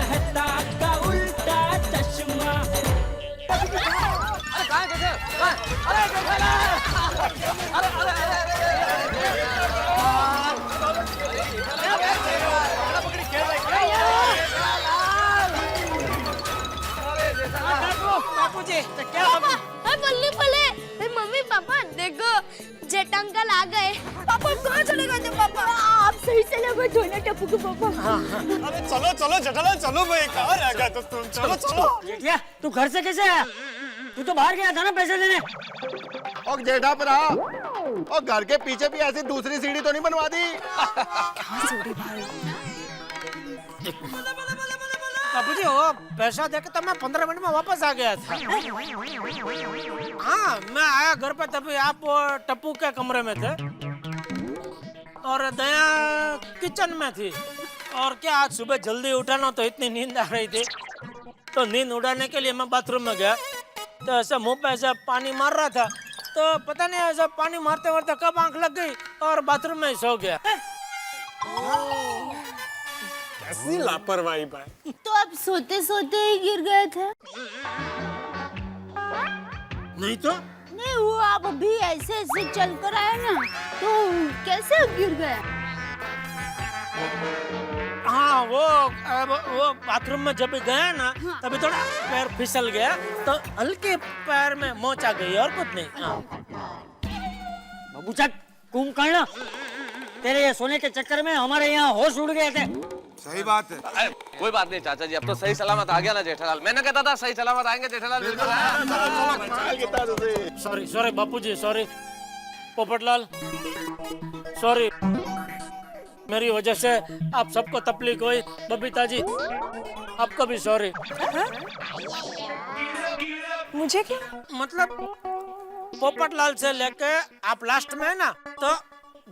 मेहता का उल्टा चश्मा। अरे कहाँ है? अरे बापूजी क्या बल्ले बल्ले मम्मी पापा देखो जेठ अंकल आ गए। पापा कहाँ चले गए थे? पापा आप सही से लगे धोने टप्पू के पापा। अरे चलो चलो जेठालाल चलो भाई, कहाँ रह गए तो तुम? चलो चलो। जेठिया तू घर से कैसे आया? तू तो बाहर गया था ना पैसे देने। और जेठा पर और घर के पीछे भी ऐसी दूसरी सीढ़ी तो नहीं बनवा दी? बापूजी वो पैसा देके तो मैं 15 मिनट में वापस आ गया था। हाँ मैं आया घर पे तभी आप टप्पू के कमरे में थे और दया किचन में थी। और क्या आज सुबह जल्दी उठा ना तो इतनी नींद आ रही थी, तो नींद उड़ाने के लिए मैं बाथरूम में गया तो ऐसा मुंह पे ऐसा पानी मार रहा था, तो पता नहीं ऐसा पानी मारते मारते कब आंख लग गई और बाथरूम में ही सो गया। कैसी लापरवाही भाई। तो आप सोते सोते ही गिर गए थे? नहीं तो नहीं वो आप अभी ऐसे ऐसे चल कर आए ना, तो कैसे गिर गए? हाँ वो बाथरूम में जब गया ना तभी थोड़ा पैर फिसल गया तो हल्के पैर में मोच आ गई और कुछ नहीं। बाबू चक कुंभकर्ण, तेरे ये सोने के चक्कर में हमारे यहाँ होश उड़ गए थे। सही बात है। अरे कोई बात नहीं चाचा जी, अब तो सही सलामत आ गया ना जेठालाल। मैंने कहता था सही सलामत आएंगे जेठालाल। सॉरी सॉरी बापूजी, सॉरी पोपटलाल, सॉरी मेरी वजह से आप सबको तकलीफ हुई। बबीता जी आपको भी सॉरी। मुझे क्या? मतलब पोपटलाल से लेके आप लास्ट में है ना, तो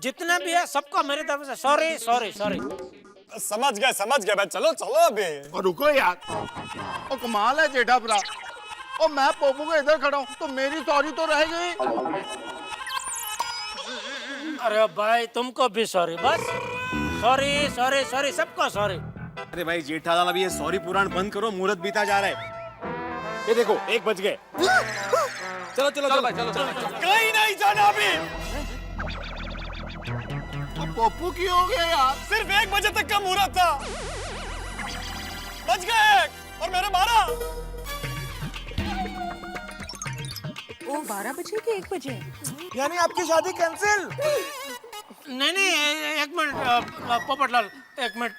जितने भी है सबको मेरी तरफ से सॉरी सॉरी सॉरी। समझ गए भाई, चलो चलो अभी। और रुको यार, ओ कमाल है जेठा भरा। और मैं पोपू के इधर खड़ा हूँ तो मेरी सॉरी तो रह गई। अरे भाई तुमको भी सॉरी, बस सॉरी सॉरी सॉरी सबको सॉरी। अरे भाई जेठालाल अभी ये सॉरी पुराण बंद करो, मुहूर्त बीता जा रहा है। ये देखो 1 बज गए। चलो चलो चलो भाई चलो चलो। कहीं नहीं जाना अभी। पोपू की हो गया यार? सिर्फ 1 बजे तक का मुहूर्त था, बज गए और मेरे 12। वो 12 बजे के 1 बजे? यानी आपकी शादी कैंसिल? नहीं एक मिनट पोपटलाल, एक मिनट।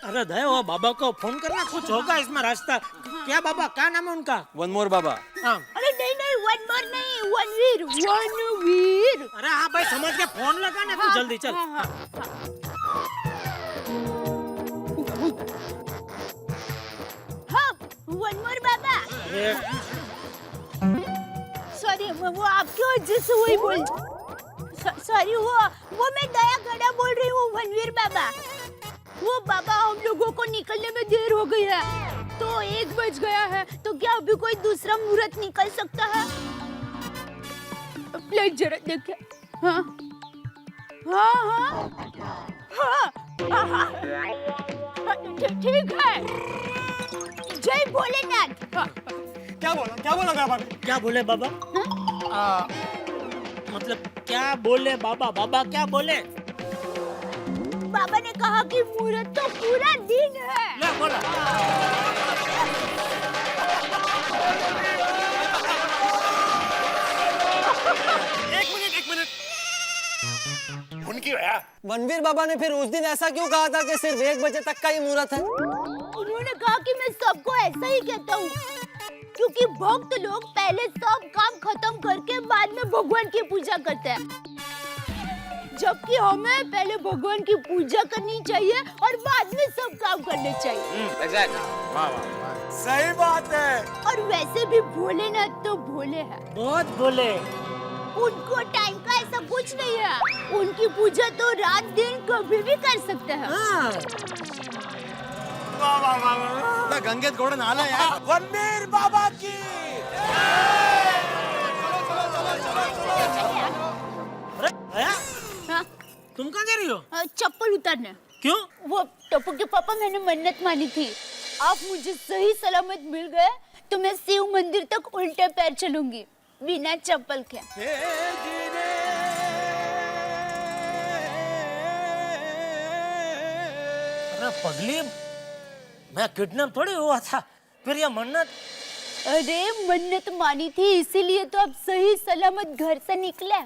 अरे दया वो बाबा को फोन करना, कुछ होगा इसमें रास्ता। क्या बाबा, क्या नाम है उनका? वन मोर बाबा। हाँ अरे नहीं वन मोर नहीं, वन वीर। अरे हाँ भाई समझ के फोन लगा ना तू, जल्दी चल। हाँ वन मोर बाबा। सॉरी वो आपकी वजह से वही बोल। सॉरी वो मैं दया खड़ा बोल रही हूँ। वनवीर बाबा, वो बाबा हम लोगों को निकलने में देर हो गई है तो 1 बज गया है, तो क्या अभी कोई दूसरा मुहूर्त निकल सकता है? प्लीज जरा देखिए। हाँ हाँ हाँ हाँ ठीक है। जय भोलेनाथ। हाँ। क्या बोला बाबा? क्या बोले बाबा? मतलब क्या बोले बाबा? बाबा क्या बोले? बाबा ने कहा कि मुहूर्त तो पूरा दिन है। ले बोला। एक मिनट। उनकी है। वनवीर बाबा ने फिर उस दिन ऐसा क्यों कहा था कि सिर्फ 1 बजे तक का ही मुहूर्त है? उन्होंने कहा कि मैं सबको ऐसा ही कहता हूँ, क्योंकि भक्त लोग पहले सब काम खत्म करके बाद में भगवान की पूजा करते हैं, जबकि हमें पहले भगवान की पूजा करनी चाहिए और बाद में सब काम करने चाहिए। एग्जैक्ट। सही बात है। और वैसे भी भोलेनाथ तो भोले हैं, बहुत बोले। उनको टाइम का ऐसा कुछ नहीं है। उनकी पूजा तो रात दिन कभी भी कर सकते हैं। हाँ। वाह गंगे घोड़ा नाला यार। वनवीर बाबा की। अरे दया, हाँ? तुम कहाँ जा रही हो? चप्पल उतारने। क्यों? वो टप्पू के पापा, मैंने मन्नत मानी थी आप मुझे सही सलामत मिल गए तो मैं शिव मंदिर तक उल्टे पैर चलूंगी बिना चप्पल के। अरे पगली, मैं किडनैप थोड़ी हुआ था, फिर ये मन्नत। अरे मन्नत मानी थी इसीलिए तो आप सही सलामत घर से निकले।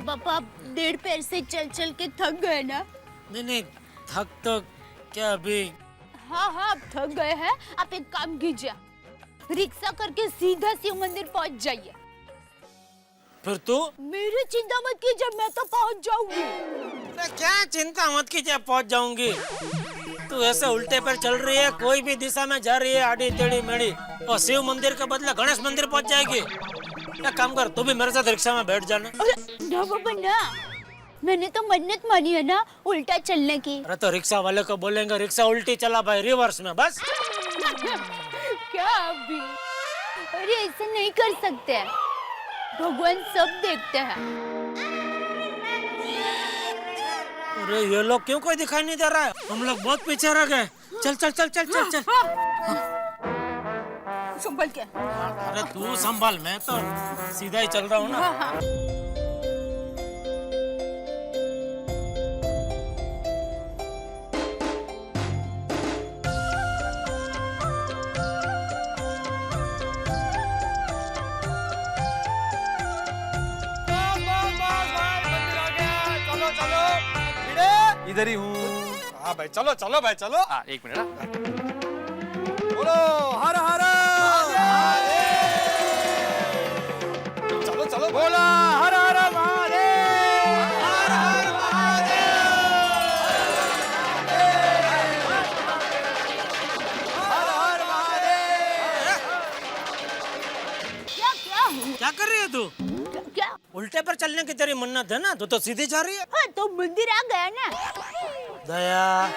पापा आप 1.5 पैर से चल चल के थक गए ना? नहीं, थक तो क्या अभी। हाँ आप थक गए हैं। आप एक काम कीजिए, रिक्शा करके सीधा शिव मंदिर पहुंच जाइए। फिर तू? मेरी चिंता मत कीजिए, मैं तो पहुंच जाऊंगी। अरे क्या चिंता मत कीजिए, पहुंच जाऊंगी। तू ऐसे उल्टे पर चल रही है, कोई भी दिशा में जा रही है, आड़ी टेढ़ी मेढ़ी, और शिव मंदिर के बदले गणेश मंदिर पहुंच जाएगी। एक काम कर, तू भी मेरे साथ रिक्शा में बैठ जाना। ना बाबा ना, मैंने तो मन्नत मानी है ना उल्टा चलने की। अरे तो रिक्शा वाले को बोलेंगे रिक्शा उल्टी चला भाई, रिवर्स में बस। क्या अभी? अरे ऐसे नहीं कर सकते, भगवान सब देखते हैं। अरे ये लोग क्यों कोई दिखाई नहीं दे रहा है? हम लोग बहुत पीछे रह गए। चल चल चल चल चल चल। संभल के। अरे तू संभाल, मैं तो सीधा ही चल रहा हूँ ना। इधर ही हूँ। हाँ भाई चलो चलो भाई चलो। एक मिनट ना। बोलो हर हर चलो चलो बोला हर हर महादेव। हर हर महादेव। हर हर महादेव। क्या क्या क्या कर रही है तू? क्या? उल्टे पर चलने की तेरी मन्नत है ना, तो सीधी जा रही है। हाँ तो मंदिर आ गया ना। दया,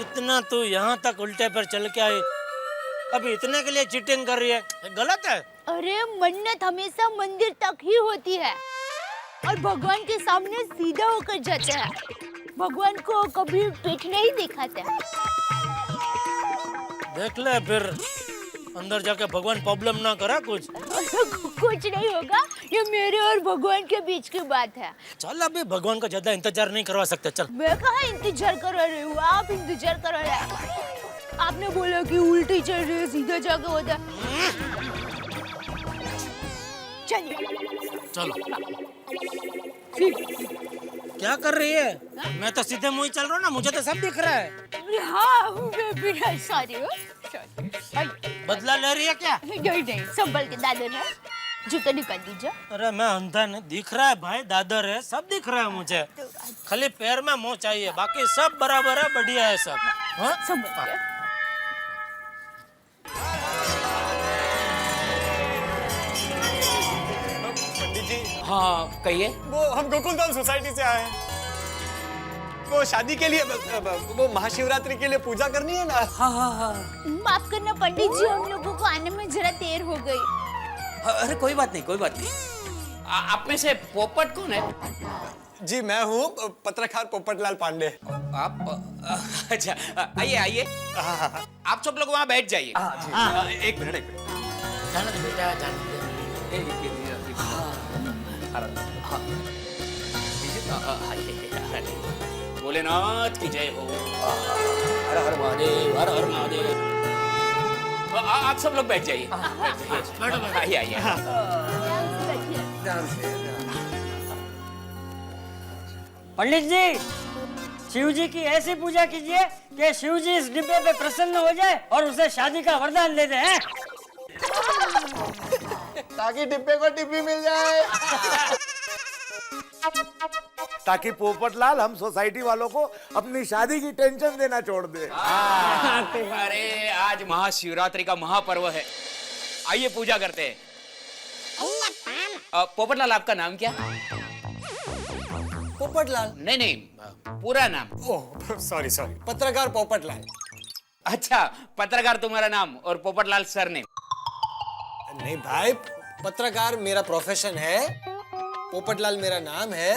इतना तू यहाँ तक उल्टे पर चल के आई, अभी इतने के लिए चीटिंग कर रही है, गलत है। अरे मन्नत हमेशा मंदिर तक ही होती है और भगवान के सामने सीधा होकर जाते हैं। भगवान को कभी पीठ नहीं दिखाते। देख ले, फिर अंदर जाके भगवान प्रॉब्लम ना करा कुछ। कुछ नहीं होगा, ये मेरे और भगवान के बीच की बात है। चल, अभी भगवान का ज्यादा इंतजार नहीं करवा सकते, चल। मैं कहाँ इंतजार कर रही हूँ, आप इंतजार कर रहे हैं। आपने बोला कि उल्टी चल रही है, सीधा जाके होता है। चलिए चलो। ठीक। क्या कर रही है? मैं तो सीधे मुंह ही चल रहा हूँ ना, मुझे तो सब दिख रहा है। हाँ मैं भी सॉरी बदला ले रही है क्या? नहीं संभल के दादर है, जूता निकाल दीजिए। अरे मैं अंधा नहीं, दिख रहा है भाई, दादर है, सब दिख रहा है मुझे। खाली पैर में मोह चाहिए, बाकी सब बराबर है, बढ़िया है सब। हाँ? संभल के। पंडित जी, हाँ कहिए। वो हम गोकुलधाम सोसाइटी से आए हैं। वो शादी के लिए, वो महाशिवरात्रि के लिए पूजा करनी है ना। हाँ हाँ हाँ। माफ करना पंडित जी, हम लोगों को आने में जरा देर हो गई। अरे कोई बात नहीं, कोई बात नहीं। आप में से पोपट कौन है? जी मैं हूँ पत्रकार पोपटलाल पांडे। आप अच्छा, आइए आइए। आप सब लोग वहाँ बैठ जाइए। एक मिनट जाने दे बेटा, जाने दे। भोलेनाथ की जय हो। हर हर महादेव, हर हर महादेव। आप सब लोग बैठ जाइए। आइए आइए। पंडित जी, शिव जी की ऐसी पूजा कीजिए कि शिव जी इस डिब्बे पे प्रसन्न हो जाए और उसे शादी का वरदान दे दे। हैं? ताकि डिब्बे को डिब्बी मिल जाए। ताकि पोपटलाल हम सोसाइटी वालों को अपनी शादी की टेंशन देना छोड़ दे। अरे आज महाशिवरात्रि का महापर्व है, आइए पूजा करते हैं। पोपटलाल, आपका नाम क्या? पोपटलाल? नहीं नहीं, पूरा नाम। ओह सॉरी सॉरी, पत्रकार पोपटलाल। अच्छा, पत्रकार तुम्हारा नाम और पोपटलाल सरनेम। नहीं भाई, पत्रकार मेरा प्रोफेशन है, पोपटलाल मेरा नाम है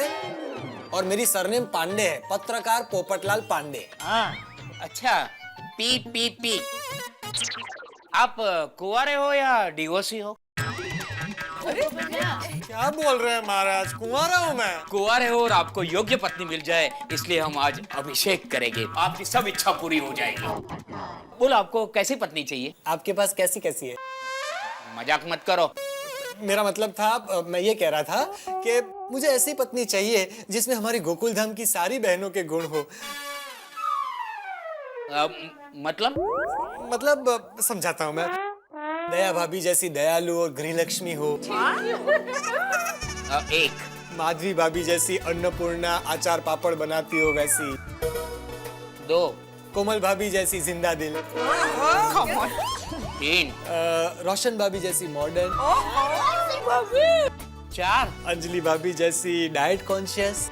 और मेरी सरनेम पांडे है, पत्रकार पोपटलाल पांडे। अच्छा, पी पी पी। आप कुंवारे हो या डिवोर्सी हो? क्या बोल रहे हैं महाराज, कुंवारा हूँ मैं। कुंवारे हो और आपको योग्य पत्नी मिल जाए, इसलिए हम आज अभिषेक करेंगे, आपकी सब इच्छा पूरी हो जाएगी। बोलो, आपको कैसी पत्नी चाहिए? आपके पास कैसी कैसी है? मजाक मत करो। मेरा मतलब था, मैं ये कह रहा था कि मुझे ऐसी पत्नी चाहिए जिसमें हमारी गोकुलधाम की सारी बहनों के गुण हो। मतलब समझाता हूँ मैं। दया भाभी जैसी दयालु और गृहलक्ष्मी हो। एक। माधवी भाभी जैसी अन्नपूर्णा अचार पापड़ बनाती हो वैसी। दो। कोमल भाभी जैसी जिंदा दिल। तीन। रोशन भाभी जैसी मॉडर्न। चार। अंजलि भाभी जैसी डाइट कॉन्शियस।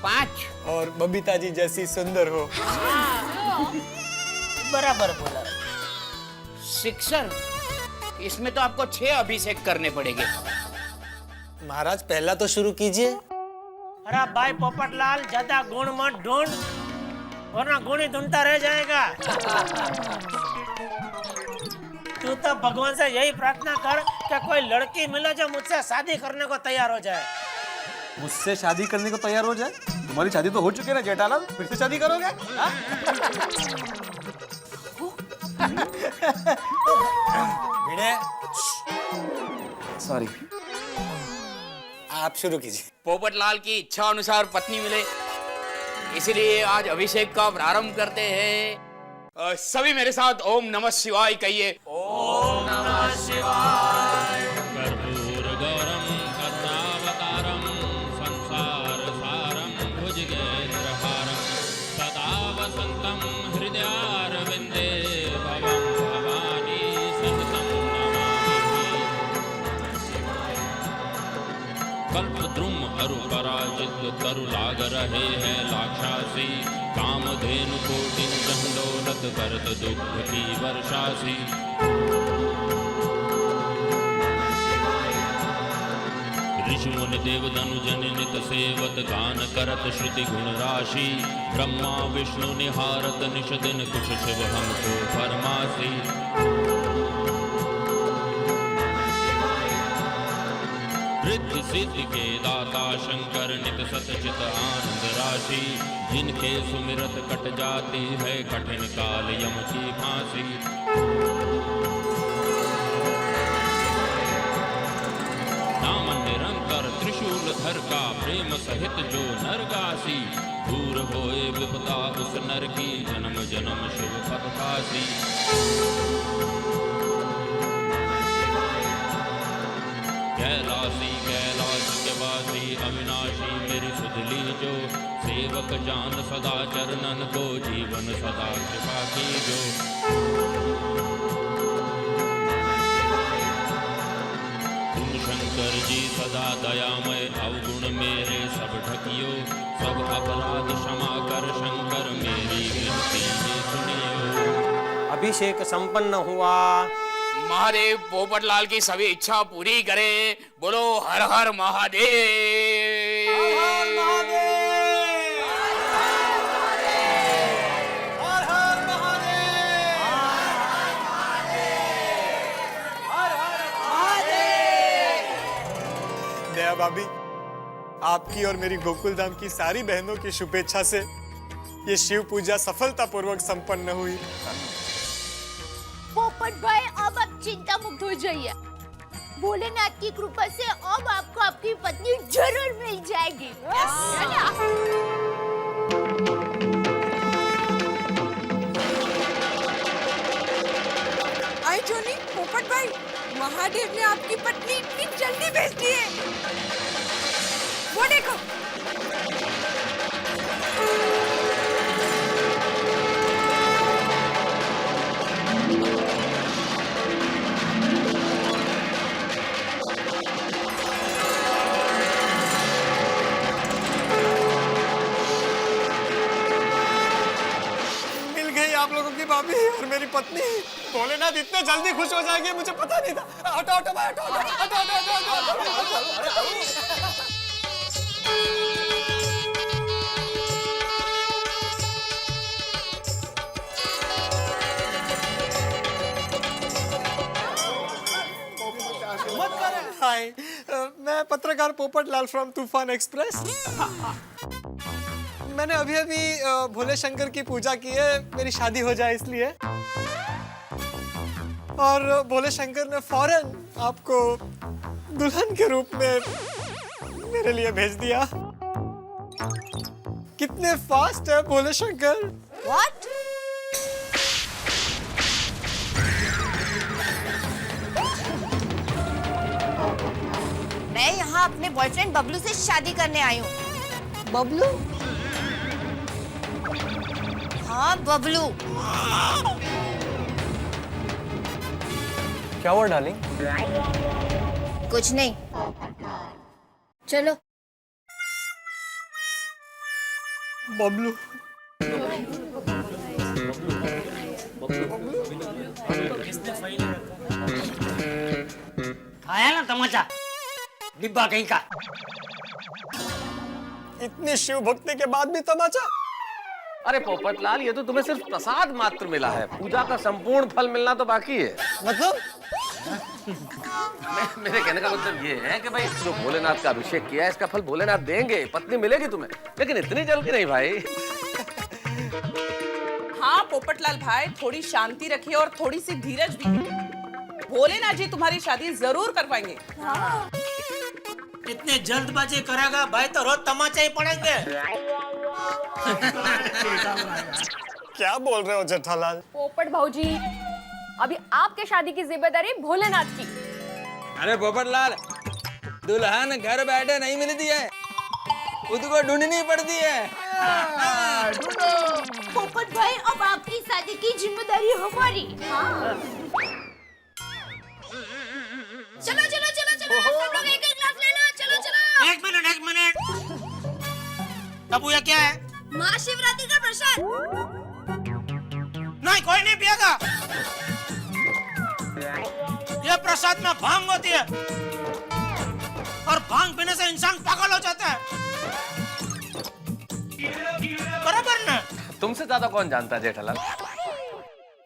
पांच। और बबीता जी जैसी सुंदर हो। बराबर बोला। सिक्सर। इसमें तो आपको 6 अभिषेक करने पड़ेंगे। महाराज पहला तो शुरू कीजिए। अरे भाई पोपटलाल, ज्यादा गुण मत ढूंढ, वरना गुण ही ढूंढता रह जाएगा। तू तो भगवान से यही प्रार्थना कर कि कोई लड़की मिले जो मुझसे शादी करने को तैयार हो जाए। मुझसे शादी करने को तैयार हो जाए? तुम्हारी शादी तो हो चुकी है ना जेठालाल, फिर से शादी करोगे? सॉरी। आप शुरू कीजिए। पोपटलाल की इच्छा अनुसार पत्नी मिले, इसीलिए आज अभिषेक का प्रारंभ करते हैं। सभी मेरे साथ ओम नमः शिवाय कहिए। ओम नमः शिवाय। कर्पूर गौरम करुणावतारम संसार सारम भुजगेन्द्रहारम सदा वसंतम हृदयारविंदे भवं भवानी सततं नमामि। कल्पद्रुम अरु पराजित तरु लाग रहे हैं लाक्षासी, कामधेनु कोटि चंडोलत करत दुख की वर्षासी। ऋषि मुनि देव धनु जन नित सेवत गान करत श्रुति गुण राशि, ब्रह्मा विष्णु निहारत निश दिन कुछ शिव हमको फरमासी। रिद्धि सिद्धि के दाता शंकर नित सतचित आनंद राशि, जिनके सुमिरत कट जाती है कठिन काल यम की फांसी। नाम निरंतर त्रिशूल धर का प्रेम सहित जो नरगासी, दूर होए विपदा उस नर की, जन्म जन्म शिव पद पासी। कैलासी कैलाश के वासी, अविनाशी मेरी सुधली जो, सेवक जान सदा चरणन को, जीवन सदा कृपा की जो। तुम शंकर जी सदा दयामय, अवगुण मेरे सब ढकियो, सब अपराध क्षमा कर शंकर, मेरी विनती ये सुनियो। अभिषेक संपन्न हुआ। महादेव पोपटलाल की सभी इच्छा पूरी करे। बोलो हर हर महादेव। दया भाभी, आपकी और मेरी गोकुलधाम की सारी बहनों की शुभेच्छा से ये शिव पूजा सफलतापूर्वक संपन्न हुई। पोपट भाई अब आप चिंता मुक्त हो जाइए। भोलेनाथ की कृपा से अब आपको आपकी पत्नी जरूर मिल जाएगी, है ना? आई जोनी, पोपट भाई, महादेव ने आपकी पत्नी इतनी जल्दी भेज दी है। वो देखो। आप लोगों की भाभी और मेरी पत्नी। भोलेनाथ इतने जल्दी खुश हो जाएंगे मुझे पता नहीं था। हटो हटो भाई, हटो हटो हटो हटो हटो हटो। हाय, मैं पत्रकार पोपटलाल फ्रॉम तूफान एक्सप्रेस। मैंने अभी अभी भोले शंकर की पूजा की है, मेरी शादी हो जाए इसलिए। और भोले शंकर ने फौरन आपको दुल्हन के रूप में मेरे लिए भेज दिया। कितने फास्ट है भोले शंकर। What? मैं यहाँ अपने बॉयफ्रेंड बबलू से शादी करने आई हूँ। बबलू? हाँ बबलू। क्या हुआ डार्लिंग? कुछ नहीं, चलो। बबलू। आया ना तमाचा, डिब्बा कहीं का। इतनी शिव भक्ति के बाद भी तमाचा? अरे पोपटलाल, ये तो तुम्हें सिर्फ प्रसाद मात्र मिला है, पूजा का संपूर्ण फल मिलना तो बाकी है। मतलब? मेरे कहने का मतलब ये है कि भाई जो भोलेनाथ का अभिषेक किया है इसका फल भोलेनाथ देंगे, पत्नी मिलेगी तुम्हें, लेकिन इतनी जल्दी नहीं भाई। हाँ पोपटलाल भाई, थोड़ी शांति रखिए और थोड़ी सी धीरज भी। भोलेनाथ जी तुम्हारी शादी जरूर करवाएंगे। हाँ। इतने जल्दबाजी करेगा भाई तो रोज तमाचा ही पड़ेंगे। क्या बोल रहे हो जेठालाल? पोपट भाऊजी, अभी आपके शादी की जिम्मेदारी भोलेनाथ की। अरे पोपटलाल, दुल्हन घर बैठे नहीं मिलती है, खुद को ढूंढनी पड़ती है। पोपट भाई, अब आपकी शादी की जिम्मेदारी हमारी। हाँ। चलो चलो चलो चलो, सब लोग एक एक ग्लास ले लो। चलो चलो। एक मिनट। तबू ये क्या है? महाशिवरात्रि का प्रसाद। नहीं, कोई नहीं पिएगा। ये प्रसाद में भांग होती है और भांग पीने से इंसान पागल हो जाता है। बराबर ना? तुमसे ज्यादा कौन जानता है जेठालाल?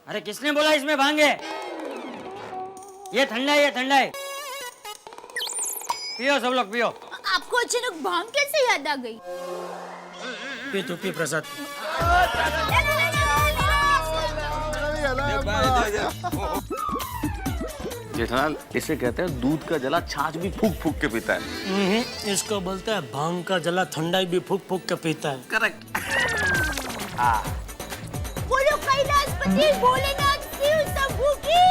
अरे किसने बोला इसमें भांग है? ये ठंडा है। पियो सब लोग पियो। आपको अचानक भांग कैसे याद आ गई? पी प्रसाद। जेठालाल, इसे कहते हैं दूध का जला छाछ भी फूक फूक के पीता है। इसको बोलते हैं भांग का जला ठंडाई भी फूक फूक के पीता है। करेक्ट। बोलो कैलाशपति भोलेनाथ शिव शंभू की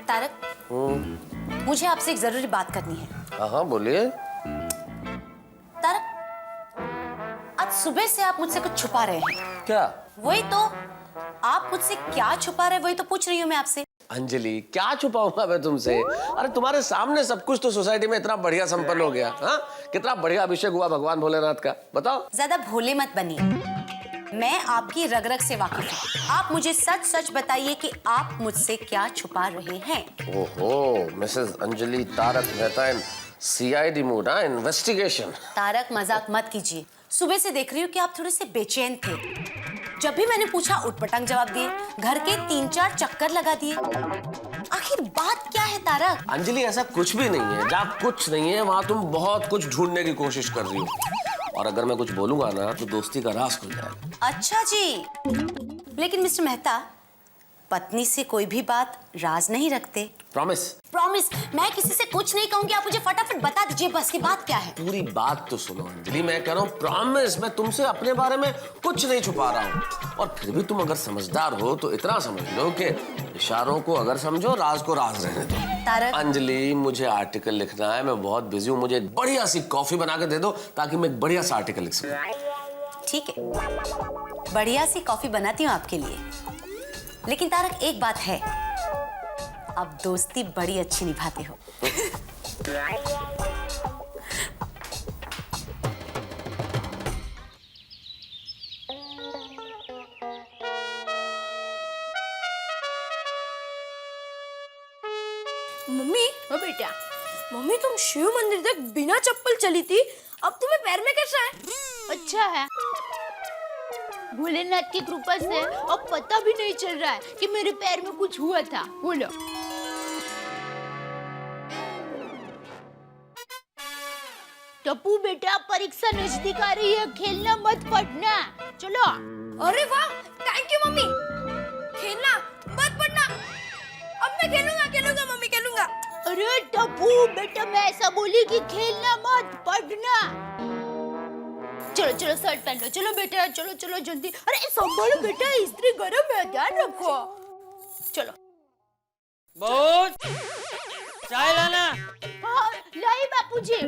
तारक, मुझे आपसे एक जरूरी बात करनी है। हाँ बोलिए। तारक, आज सुबह से आप मुझसे कुछ छुपा रहे हैं। क्या? वही तो, आप मुझसे क्या छुपा रहे, वही तो पूछ रही हूँ मैं आपसे। अंजलि, क्या छुपाऊंगा मैं तुमसे? अरे तुम्हारे सामने सब कुछ तो सोसाइटी में इतना बढ़िया संपन्न हो गया। हाँ, कितना बढ़िया अभिषेक हुआ भगवान भोलेनाथ का, बताओ। ज्यादा भोले मत बनिए, मैं आपकी रग रग से वाकिफ हूँ। आप मुझे सच सच बताइए कि आप मुझसे क्या छुपा रहे हैं। ओहो, मिसेस अंजलि तारक मेहता इन सीआईडी मूड, इन्वेस्टिगेशन। तारक, मजाक मत कीजिए। सुबह से देख रही हूँ कि आप थोड़े से बेचैन थे। जब भी मैंने पूछा उटपटांग जवाब दिए, घर के 3-4 चक्कर लगा दिए। आखिर बात क्या है तारक? अंजलि, ऐसा कुछ भी नहीं है। जहाँ कुछ नहीं है वहाँ तुम बहुत कुछ ढूंढने की कोशिश कर रही हो, और अगर मैं कुछ बोलूंगा ना तो दोस्ती का राज खुल जाएगा। अच्छा जी, लेकिन मिस्टर मेहता, पत्नी से कोई भी बात राज नहीं रखते। प्रॉमिस? प्रॉमिस। मैं किसी से कुछ नहीं कहूंगी, आप मुझे फटाफट बता दीजिए बस की बात क्या है। पूरी बात तो सुनो अंजलि, मैं कह रहा हूँ प्रॉमिस, मैं तुमसे अपने बारे में कुछ नहीं छुपा रहा हूँ। और फिर भी तुम अगर समझदार हो तो इतना समझ लो कि इशारों को अगर समझो, राज को राज रहने दो। तारक, अंजलि, मुझे आर्टिकल लिखना है, मैं बहुत बिजी हूँ। मुझे एक बढ़िया सी कॉफी बना के दे दो ताकि मैं एक बढ़िया सा आर्टिकल लिख सकूं। ठीक है, बढ़िया सी कॉफी बनाती हूँ आपके लिए। लेकिन तारक, एक बात है, आप दोस्ती बड़ी अच्छी निभाते हो। मम्मी, बेटा, मम्मी तुम शिव मंदिर तक बिना चप्पल चली थी, अब तुम्हें पैर में कैसा है? अच्छा है, भोलेनाथ की कृपा से अब पता भी नहीं चल रहा है कि मेरे पैर में कुछ हुआ था। बोलो। टप्पू बेटा, परीक्षा नजदीक आ रही है, खेलना मत, पढ़ना। चलो। अरे वाह, थैंक यू मम्मी। खेलना मत, पढ़ना। अब मैं खेलूंगा मम्मी, खेलूंगा। अरे टप्पू बेटा, मैं ऐसा बोली कि खेलना मत, पढ़ना। चलो चलो, शर्ट पहन लो। चलो बेटा, चलो चलो जल्दी। अरे संभालो बेटा, इस्त्री गरम है, ध्यान रखो। चलो। बहुत चाय लाना। हाँ, लाई बापूजी।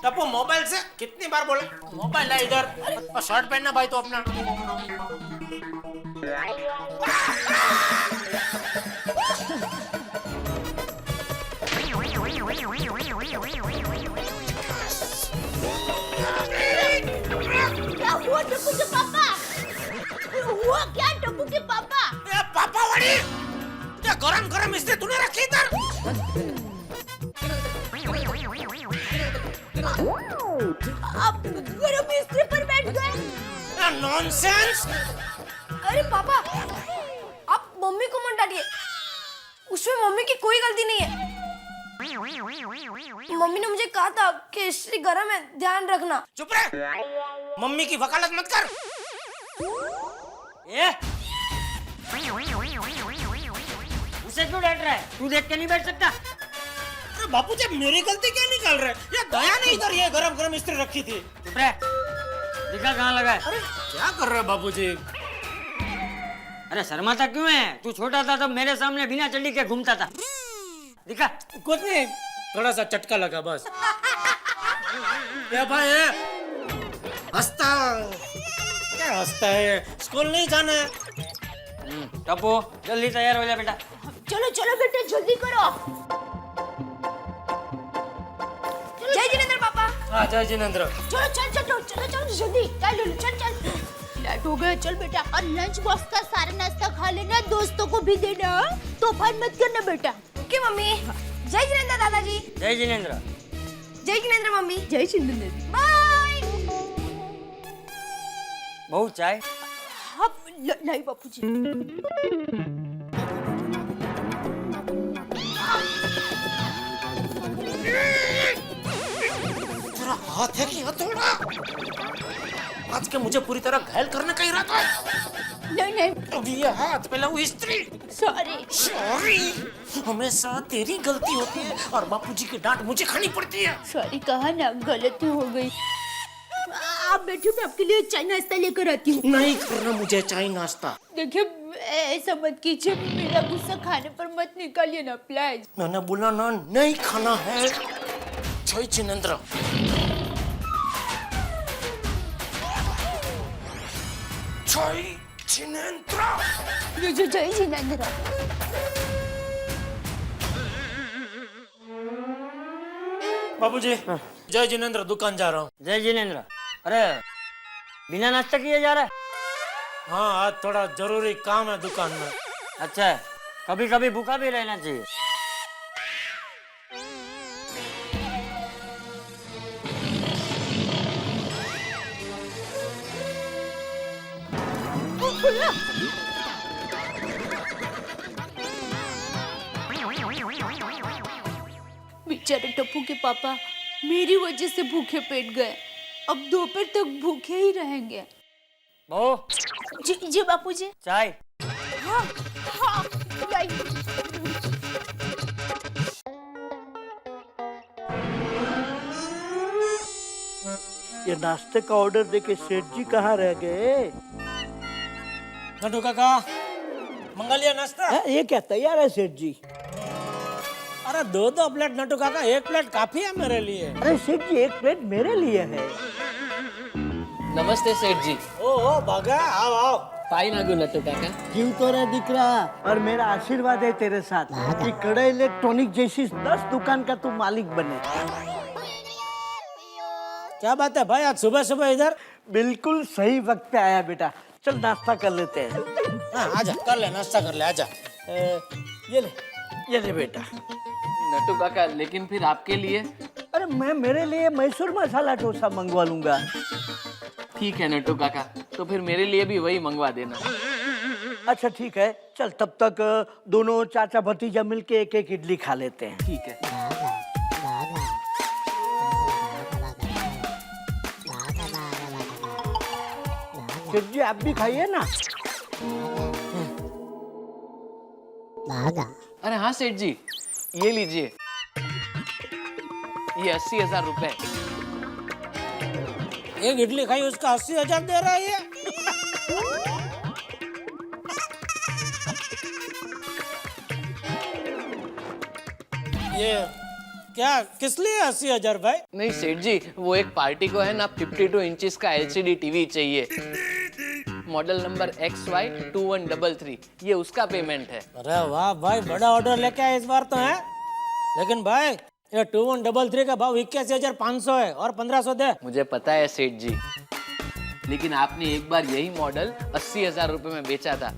टप्पू मोबाइल से कितनी बार बोले, मोबाइल ला इधर, और शर्ट पहनना भाई तो अपना। क्या हुआ टप्पू के पापा? हुआ क्या टप्पू के पापा? पापा वाली क्या गरम गरम इस्त्री तूने रखी इधर? आप गरम इस्त्री पर बैठ गए? नॉनसेंस! अरे पापा, आप मम्मी को मत डांटिए, उसमें मम्मी की कोई गलती नहीं है। मम्मी ने मुझे कहा था कि इस्त्री गरम है, ध्यान रखना। चुप रह, मम्मी की वकालत मत कर। ये उसे क्यों डांट रहा है? तू देख के नहीं बैठ सकता? अरे बापू जी, मेरी गलती क्या निकाल रहे? ये दया ने इधर ये गरम गरम इस्त्री रखी थी। चुप रह, दिखा कहाँ लगा है? अरे क्या कर रहे हो बापू जी? अरे शर्माता क्यों है? तू छोटा था तब मेरे सामने बिना चड्डी के घूमता था, दिखा। कुछ नहीं, थोड़ा सा चटका लगा बस। ये भाई हंसता क्या हंसता है? स्कूल नहीं जाना है? टप्पू, जल्दी तैयार हो जा बेटा। चलो चलो बेटा, जल्दी करो। जय जिनेंद्र पापा। हाँ, जय जिनेंद्र। चलो चल चल चल चलो चलो जल्दी, चल चल चल। लेट हो गया, चल बेटा। और लंच बॉक्स का सारा नाश्ता खा लेना, दोस्तों को भी देना, तूफान मत करना बेटा। Okay mummy. जय जिनेंद्र दादाजी। जय जिनेंद्र। जय जिनेंद्र मम्मी। जय जिनेंद्र। बाय। बहू चाय। हाँ नहीं बापूजी। तेरा हाथ है कि हथौड़ा? आज के मुझे पूरी तरह घायल करने का इरादा है। नहीं अभी ये हाथ पे लाऊं स्त्री। सॉरी हमेशा तेरी गलती होती है और बापूजी की डांट मुझे खानी पड़ती है। सॉरी कहा ना, गलती हो गई। आप बैठो, मैं आपके लिए चाय नाश्ता लेकर आती हूँ। नहीं करना मुझे चाय नाश्ता। देखिए ऐसा मत कीजिए, मेरा गुस्सा खाने पर मत निकालिए ना प्लीज। मैंने बोला ना नहीं खाना है। जय जिनेंद्र। जय जिनेंद्र। जय जिनेंद्र। बाबूजी जय जिनेंद्र, दुकान जा रहा हूँ। जय जिनेंद्र। अरे बिना नाश्ता किए जा रहा है? हाँ आज थोड़ा जरूरी काम है दुकान में। अच्छा है, कभी कभी भूखा भी रहना चाहिए। बेचारे टप्पू के पापा मेरी वजह से भूखे पेट गए, अब दोपहर तक भूखे ही रहेंगे। बहू जी बापूजी। चाय। हाँ हाँ लाई। ये नाश्ते का ऑर्डर देके सेठ जी कहाँ रह गए? नटू काका मंगा लिया नाश्ता? ये क्या तैयार है सेठ जी? अरे दो प्लेट नटू काका, एक प्लेट काफी है मेरे लिए। अरे सेठ जी एक प्लेट मेरे लिए है। नमस्ते सेठ जी। ओ भागा, आओ आओ। पाई नागू नटू काका। क्यों तो रहा दिख रहा, और मेरा आशीर्वाद है तेरे साथ कि कड़ा इलेक्ट्रॉनिक जैसी 10 दुकान का तू मालिक बने। क्या बात है भाई, आज सुबह सुबह इधर? बिल्कुल सही वक्त पे आया बेटा, चल नाश्ता कर लेते हैं। हाँ आजा, कर ले नाश्ता कर ले, आजा। ये ले बेटा। नटू काका लेकिन फिर आपके लिए? अरे मैं मेरे लिए मैसूर मसाला डोसा मंगवा लूंगा। ठीक है नटू काका, तो फिर मेरे लिए भी वही मंगवा देना। अच्छा ठीक है, चल तब तक दोनों चाचा भतीजा मिलके एक एक इडली खा लेते हैं। ठीक है। सेठ जी आप भी खाइए ना। अरे हाँ सेठ जी, ये लीजिए, ये 80,000 रुपए। एक इडली खाई उसका 80,000 दे रहा है ये। ये क्या किस लिए 80,000 भाई? नहीं सेठ जी, वो एक पार्टी को है ना 52 इंचेस का LCD टीवी चाहिए, मॉडल नंबर XY2133, ये उसका पेमेंट है। अरे वाह भाई, बड़ा ऑर्डर लेके आए इस बार तो है। लेकिन भाई ये 2133 का भाव 81,500 है और 1,500 दे। मुझे पता है सेठ जी, लेकिन आपने एक बार यही मॉडल 80,000 रुपए में बेचा था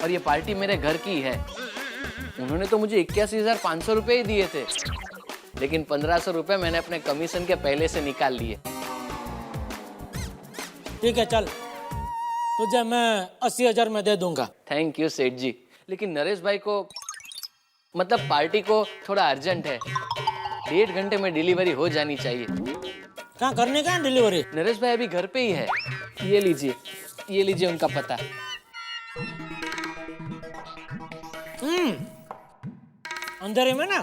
और ये पार्टी मेरे घर की है। उन्होंने तो मुझे 81,500 रुपए ही दिए थे, लेकिन 1,500 रुपए मैंने अपने कमीशन के पहले से निकाल लिए। ठीक है चल, तुझे मैं 80,000 में दे दूंगा। थैंक यू सेठ जी, लेकिन नरेश भाई को मतलब पार्टी को थोड़ा अर्जेंट है, 1.5 घंटे में डिलीवरी हो जानी चाहिए। कहाँ करने का है डिलीवरी? नरेश भाई अभी घर पे ही है। ये लीजिए उनका पता। अंधेरे में ना,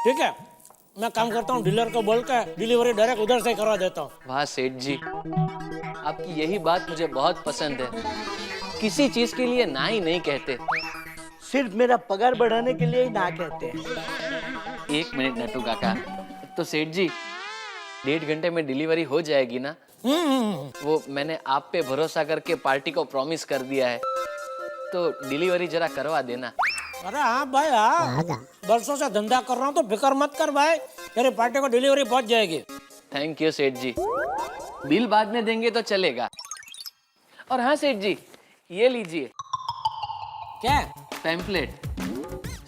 ठीक है मैं काम करता हूँ, डीलर को बोल के डिलीवरी डायरेक्ट उधर से करवा देता हूँ। वाह सेठ जी, आपकी यही बात मुझे बहुत पसंद है, किसी चीज के लिए ना ही नहीं कहते। सिर्फ मेरा पगार बढ़ाने के लिए ही ना कहते हैं। 1 मिनट नटू काका, तो सेठ जी 1.5 घंटे में डिलीवरी हो जाएगी ना? वो मैंने आप पे भरोसा करके पार्टी को प्रॉमिस कर दिया है, तो डिलीवरी जरा करवा देना। अरे हाँ भाई हाँ, बरसों से धंधा कर रहा हूँ तो फिक्र मत कर भाई, तेरी पार्टी को डिलीवरी पहुंच जाएगी। थैंक यू सेठ जी, बिल बाद में देंगे तो चलेगा। और हाँ सेठ जी, ये लीजिए। क्या? पैम्पलेट।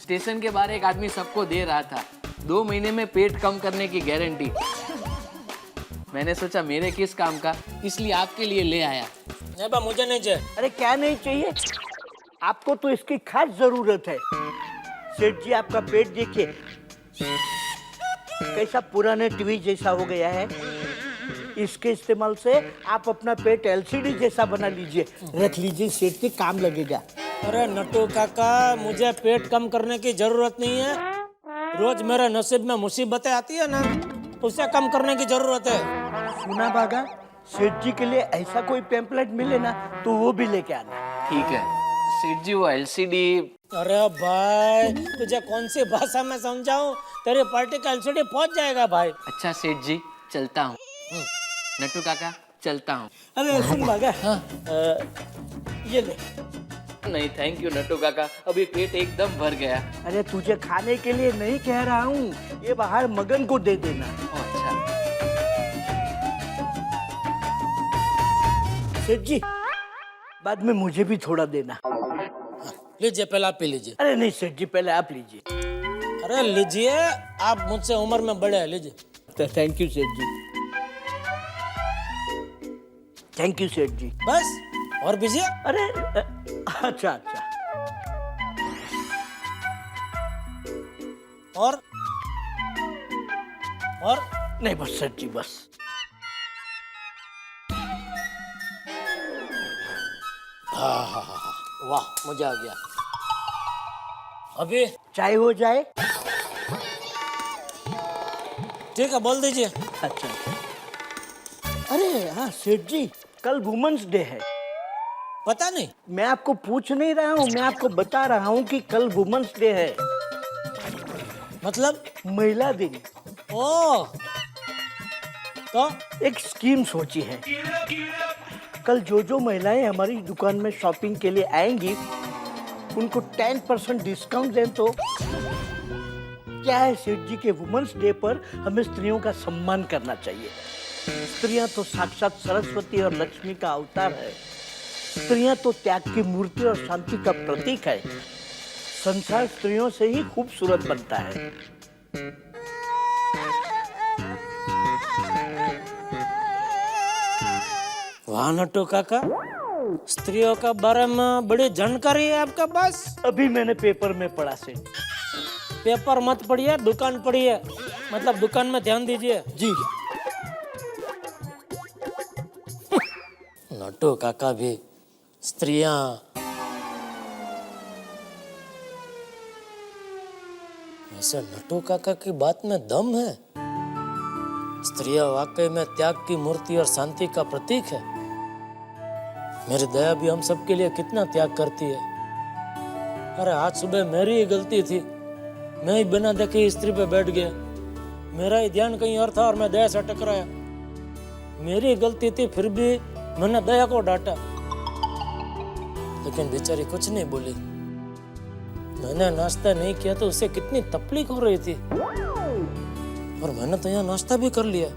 स्टेशन के बाहर एक आदमी सबको दे रहा था, 2 महीने में पेट कम करने की गारंटी। मैंने सोचा मेरे किस काम का, इसलिए आपके लिए ले आया। नहीं बा, मुझे नहीं चाहिए। अरे क्या नहीं चाहिए? आपको तो इसकी खास जरूरत है। सेठ जी आपका पेट देखिए, कैसा पुराने टीवी जैसा हो गया है। इसके इस्तेमाल से आप अपना पेट एलसीडी जैसा बना लीजिए, रख लीजिए, सेठ के काम लगेगा। अरे नट्टू काका, मुझे पेट कम करने की जरूरत नहीं है। रोज मेरे नसीब में मुसीबतें आती है ना, उसे कम करने की जरूरत है। सुना बागा, सेठ जी के लिए ऐसा कोई पैम्पलेट मिले ना तो वो भी लेके आना। ठीक है सेठ जी, वो एलसीडी। अरे भाई, तुझे कौन सी भाषा में समझाऊं? तेरी पार्टी का एलसीडी पहुंच जाएगा भाई। अच्छा सेठ जी, चलता हूँ। नट्टू काका, चलता हूँ। अरे सुन बागा, ये ले। नहीं थैंक यू नट्टू काका, अभी पेट एकदम भर गया। अरे तुझे खाने के लिए नहीं कह रहा हूँ, ये बाहर मगन को दे देना। अच्छा सेठ जी, बाद में मुझे भी थोड़ा देना। लीजिए, पहले आप पी लीजिए। अरे नहीं सेठ जी, पहले आप लीजिए। अरे लीजिए, आप मुझसे उम्र में बड़े हैं, लीजिए। थैंक यू सेठ जी, थैंक यू सेठ जी। बस और पीजिए। अरे अच्छा अच्छा, और नहीं बस सेठ जी, बस। हाँ, वाह, मजा आ गया। अभी चाय हो जाए? ठीक है, बोल दीजिए। अच्छा, अरे हाँ सेठ जी, कल वुमेन्स डे है। पता नहीं, मैं आपको पूछ नहीं रहा हूँ, मैं आपको बता रहा हूँ कि कल वुमेन्स डे है। मतलब महिला दिन। ओ, तो एक स्कीम सोची है। कल जो जो महिलाएं हमारी दुकान में शॉपिंग के लिए आएंगी, उनको 10% डिस्काउंट दें तो क्या है सेठ जी के वुमेन्स डे पर हमें स्त्रियों का सम्मान करना चाहिए। स्त्रियां तो साक्षात सरस्वती और लक्ष्मी का अवतार है। स्त्रियां तो त्याग की मूर्ति और शांति का प्रतीक है। संसार स्त्रियों से ही खूबसूरत बनता है। वाह नट्टू काका, स्त्रियों का बारे में बड़ी जानकारी है आपके पास। अभी मैंने पेपर में पढ़ा सेठ। पेपर मत पढ़िए, दुकान पढ़िए, मतलब दुकान में ध्यान दीजिए। जी। नट्टू काका भी स्त्रियां, वैसे नट्टू काका की बात में दम है। स्त्रियां वाकई में त्याग की मूर्ति और शांति का प्रतीक है। मेरी दया भी हम सबके लिए कितना त्याग करती है। अरे आज सुबह मेरी ही गलती थी, मैं ही बिना देखे स्त्री पे बैठ गया। मेरा ही ध्यान कहीं और था और मैं दया से टकराया। मेरी गलती थी, फिर भी मैंने दया को डांटा, लेकिन बेचारी कुछ नहीं बोली। मैंने नाश्ता नहीं किया तो उसे कितनी तकलीफ हो रही थी, और मैंने तो यहाँ नाश्ता भी कर लिया।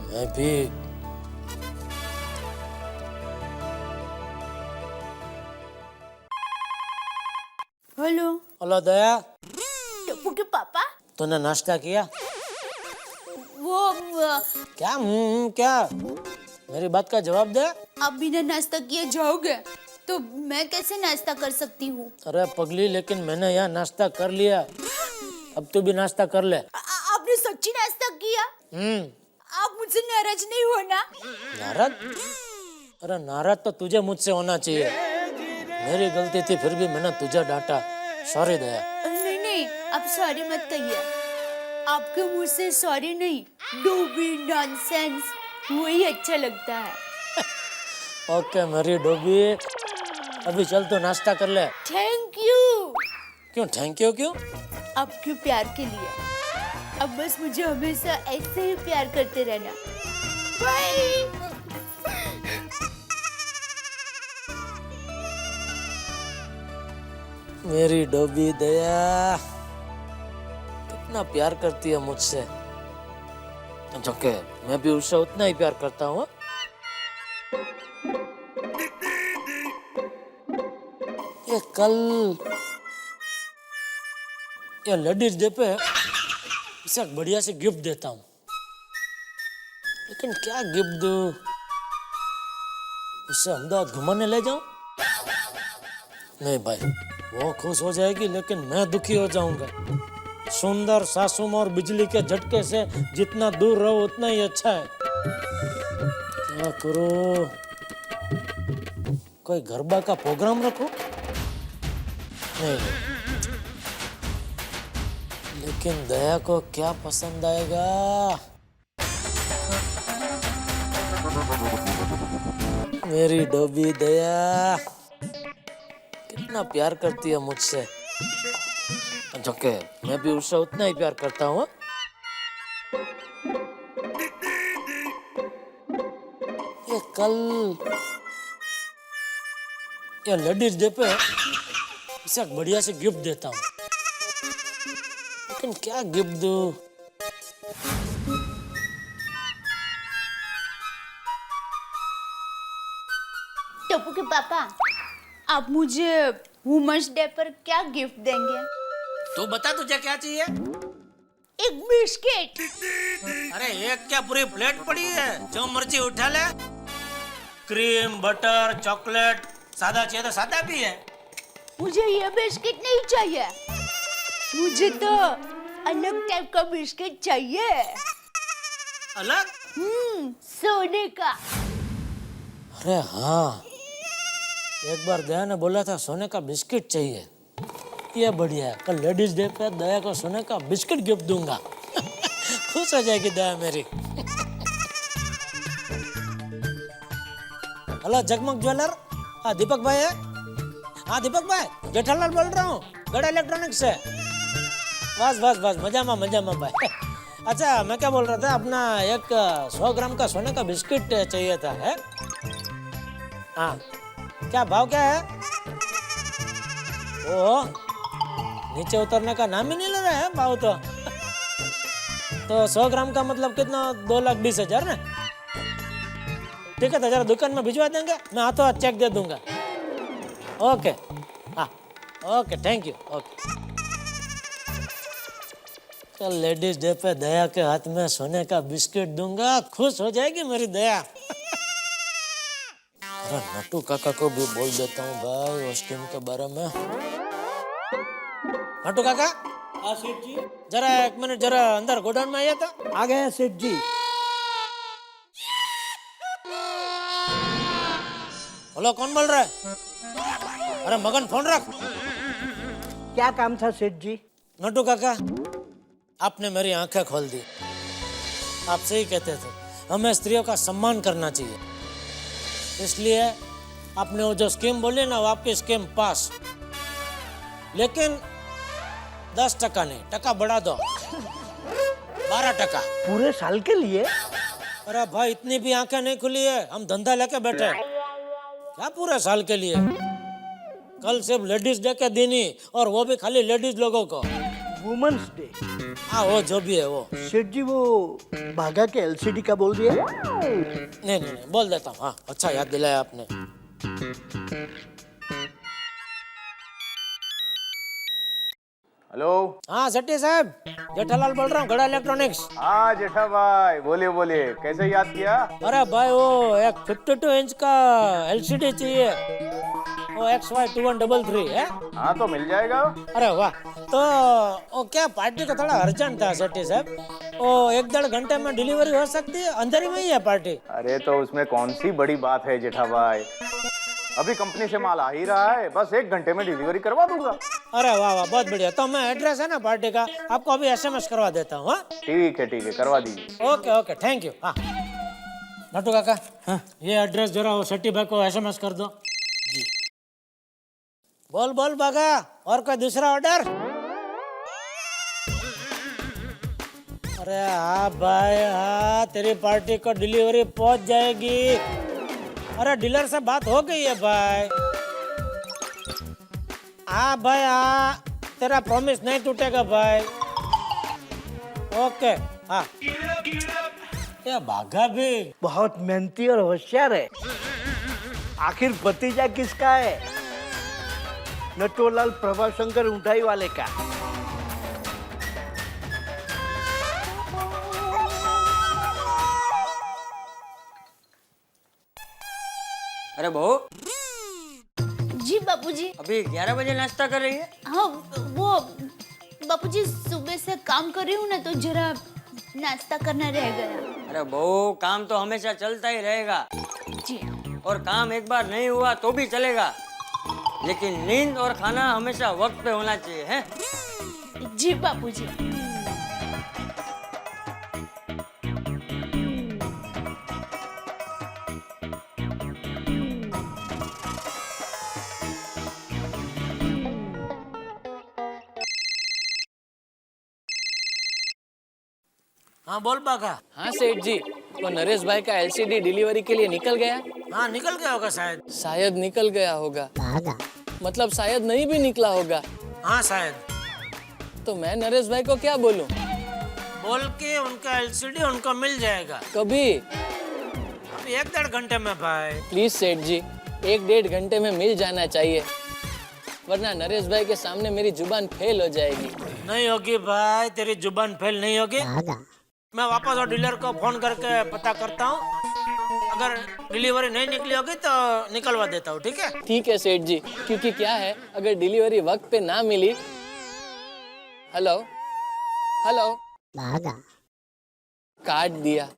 मैं भी हेलो। हेलो दया, टप्पू के पापा? तूने नाश्ता किया? वो क्या क्या? मेरी बात का जवाब दे। आप बिना नाश्ता किए जाओगे तो मैं कैसे नाश्ता कर सकती हूँ? अरे पगली, लेकिन मैंने यहाँ नाश्ता कर लिया, अब तू भी नाश्ता कर ले। आपने सच्ची नाश्ता किया? आप मुझसे नाराज नहीं हो ना? नाराज? अरे नाराज तो तुझे मुझसे होना चाहिए। मेरी गलती थी, फिर भी मैंने तुझे डांटा। सॉरी दया। नहीं नहीं, आप सॉरी मत कहिए। आपके मुंह से सॉरी नहीं, डूबी नॉनसेंस, वही अच्छा लगता है। ओके मेरी डोबी, अभी चल तो नाश्ता कर ले। Thank you. क्यों थैंक यू? क्यों? आपके प्यार के लिए। अब बस मुझे हमेशा ऐसे ही प्यार करते रहना। बाय। मेरी डोबी दया कितना प्यार करती है मुझसे। ओके, मैं भी उससे उतना ही प्यार करता हूँ। ये कल ये लेडीज डे पे इसे एक बढ़िया सी गिफ्ट देता हूँ, लेकिन क्या गिफ्ट दूँ? उसे अहमदाबाद घुमाने ले जाऊं? नहीं भाई, वो खुश हो जाएगी लेकिन मैं दुखी हो जाऊंगा। सुंदर सासुम और बिजली के झटके से जितना दूर रहो उतना ही अच्छा है। क्या करो? कोई गरबा का प्रोग्राम रखो? नहीं, लेकिन दया को क्या पसंद आएगा? मेरी डोबी दया कितना प्यार करती है मुझसे, जो कि मैं भी उससे उतना ही प्यार करता हूँ। ये कल ये लेडीज डे पे इसे एक बढ़िया से गिफ्ट देता हूँ, लेकिन क्या गिफ्ट दूँ? टप्पू के पापा, आप मुझे वुमेन्स डे पर क्या गिफ्ट देंगे? तू बता, तुझे क्या चाहिए? एक बिस्किट। अरे एक क्या, पूरी प्लेट पड़ी है, जो मर्जी उठा ले। क्रीम, बटर, चॉकलेट, सादा चाहिए तो सादा भी है। मुझे ये बिस्किट नहीं चाहिए, मुझे तो अलग टाइप का बिस्किट चाहिए। अलग? सोने का। अरे हाँ, एक बार दया ने बोला था सोने का बिस्किट चाहिए। ये बढ़िया है, कल लेडीज डे पे दया को सोने का बिस्किट गिफ्ट दूंगा। खुश हो जाएगी दया मेरी। हेलो जगमग ज्वेलर, हाँ दीपक भाई है? हाँ दीपक भाई, जेठालाल बोल रहा हूँ, गड़ा इलेक्ट्रॉनिक्स से। बस बस बस, मजा में भाई। अच्छा, मैं क्या बोल रहा था, अपना एक 100 ग्राम का सोने का बिस्किट चाहिए था, है? हाँ, क्या भाव क्या है? ओ, नीचे उतरने का नाम ही नहीं ले रहा है भाव तो 100 ग्राम का मतलब कितना? 2,20,000 ना? ठीक है, तो जरा दुकान में भिजवा देंगे, मैं हाथों हाथ चेक दे दूंगा। ओके, हाँ ओके, थैंक यू। ओके, कल लेडीज डे पे दया के हाथ में सोने का बिस्किट दूंगा, खुश हो जाएगी मेरी दया। अरे नटू काका को भी बोल देता हूँ भाई उस टीम के बारे में। नटू काका। हाँ सेठ जी। जरा एक मिनट, जरा अंदर गोडाउन में आया था। आ गए सेठ जी। हेलो, कौन बोल रहा है? अरे मगन फोन रख। क्या काम था सेठ जी? नटू काका, आपने मेरी आंखें खोल दी। आप सही कहते थे, हमें स्त्रियों का सम्मान करना चाहिए, इसलिए आपने वो जो स्कीम बोली ना, वो आपकी स्कीम पास। लेकिन 10% नहीं, टका बढ़ा दो, 12%। पूरे साल के लिए? अरे भाई, इतनी भी आंखें नहीं खुली है, हम धंधा लेके बैठे। क्या पूरे साल के लिए? कल सिर्फ लेडीज डे के दिन ही, और वो भी खाली लेडीज लोगों को। Women's day? हाँ, वो जो भी है वो। सेठ जी, वो भागा के LCD का बोल दिया? नहीं, बोल देता हूँ। हाँ, अच्छा याद दिलाया आपने। हेलो। हाँ सेठी साहब, जेठालाल बोल रहा हूँ, गड़ा इलेक्ट्रॉनिक्स। हाँ जेठा भाई, बोलिए बोलिए, कैसे याद किया? अरे भाई, वो एक 52 इंच का LCD चाहिए, वो XY2133 है। हाँ तो मिल जाएगा। अरे वाह, तो वो क्या पार्टी का थोड़ा अर्जेंट था सेठी साहब, वो 1-1.5 घंटे में डिलीवरी हो सकती है? अंदर ही में ही है पार्टी। अरे तो उसमें कौन सी बड़ी बात है जेठा भाई, अभी कंपनी से माल आ ही रहा है, बस 1 घंटे में डिलीवरी करवा दूंगा। अरे वाह वाह, बहुत बढ़िया। तो मैं एड्रेस है ना पार्टी का, आपको अभी SMS करवा देता हूँ। ठीक है करवा दीजिए। Okay, thank you. हाँ नटू काका, हाँ ये एड्रेस जरा वो सेठी भाई को SMS कर दो जी। बोल बागा, और कोई दूसरा ऑर्डर? अरे हाँ भाई, हाँ तेरी पार्टी को डिलीवरी पहुंच जाएगी। अरे डीलर से बात हो गई है भाई। हाँ भाई, हाँ तेरा प्रॉमिस नहीं टूटेगा भाई। ओके, हाँ। ये बाघा भी बहुत मेहनती और होशियार है। आखिर भतीजा किसका है? नटोलाल प्रभाशंकर उठाई वाले का। अरे बहू, जी बापूजी। अभी 11 बजे नाश्ता कर रही है? हाँ वो बापूजी सुबह से काम कर रही हूँ ना, तो जरा नाश्ता करना रह गया। अरे बहू, काम तो हमेशा चलता ही रहेगा जी। और काम एक बार नहीं हुआ तो भी चलेगा, लेकिन नींद और खाना हमेशा वक्त पे होना चाहिए, हैं? जी बापूजी। हाँ बोल बाका। हाँ सेठ जी, वो नरेश भाई का एलसीडी डिलीवरी के लिए निकल गया? हाँ निकल गया होगा शायद। शायद निकल गया होगा, मतलब शायद नहीं भी निकला होगा। हाँ शायद। तो मैं नरेश भाई को क्या बोलूं? बोल के उनका एलसीडी उनको मिल जाएगा। कभी? अभी 1-1.5 घंटे में भाई। प्लीज सेठ जी, 1-1.5 घंटे में मिल जाना चाहिए, वरना नरेश भाई के सामने मेरी जुबान फेल हो जाएगी। नहीं होगी भाई, तेरी जुबान फेल नहीं होगी। मैं वापस और डीलर को फोन करके पता करता हूँ, अगर डिलीवरी नहीं निकली होगी तो निकलवा देता हूँ, ठीक है? ठीक है सेठ जी, क्योंकि क्या है, अगर डिलीवरी वक्त पे ना मिली। हेलो हेलो, काट दिया।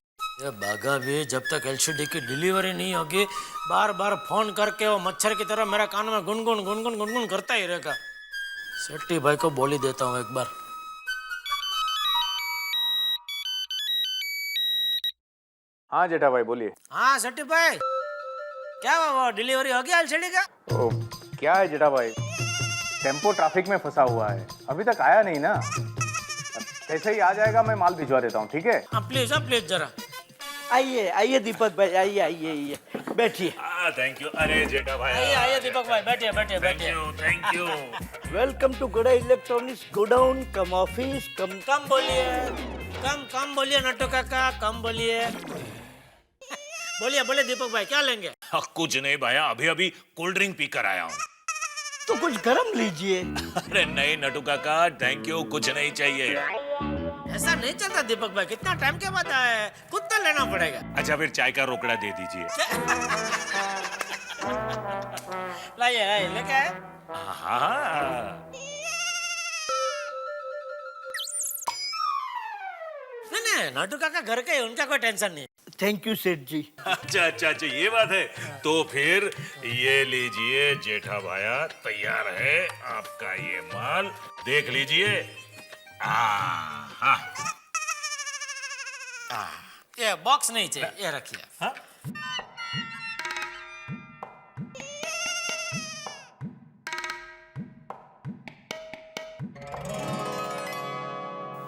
ये बागा भी जब तक एलसीडी की डिलीवरी नहीं होगी बार बार फोन करके वो मच्छर की तरह मेरा कान में गुनगुन गुनगुन गुनगुन करता ही रहेगा। सेट्टी भाई को बोल ही देता हूँ एक बार। हाँ जेठा भाई बोलिए। हाँ सेट्टी भाई, क्या हुआ, वो डिलीवरी हो गया एलसीडी का? ओ, क्या है जेठा भाई, टेम्पो ट्रैफिक में फंसा हुआ है, अभी तक आया नहीं ना। कैसे ही आ जाएगा, मैं माल भिजवा देता हूँ, ठीक है? प्लीज प्लीज जरा। आइए आइए दीपक भाई, आइए आइए आइए, बैठिए। Thank you. अरे जेठा भाई, आइए आइए दीपक भाई, बैठिए बैठिए बैठिए। Thank you. वेलकम टू गड़ा इलेक्ट्रॉनिक्स गोडाउन कम ऑफिस कम। कम बोलिए, कम बोलिए नट्टू काका, कम बोलिए। बोलिए बोलिए दीपक भाई, क्या लेंगे? कुछ नहीं भैया, अभी अभी कोल्ड ड्रिंक पी कर आया हूँ। तो कुछ गरम लीजिए। अरे नहीं नटू काका, थैंक यू, कुछ नहीं चाहिए। ऐसा नहीं चलता दीपक भाई, कितना टाइम के बाद आया है, खुद तो लेना पड़ेगा। अच्छा फिर चाय का रोकड़ा दे दीजिए। लाइए लाइए, लेके आए। हाँ। नहीं नाटू काका घर के, उनका कोई टेंशन नहीं। थैंक यू सेठ जी। अच्छा अच्छा अच्छा, ये बात है। तो फिर ये लीजिए जेठा भाया, तैयार है आपका ये माल, देख लीजिए। हाँ। ये बॉक्स नहीं चाहिए, ये रखिए। हाँ?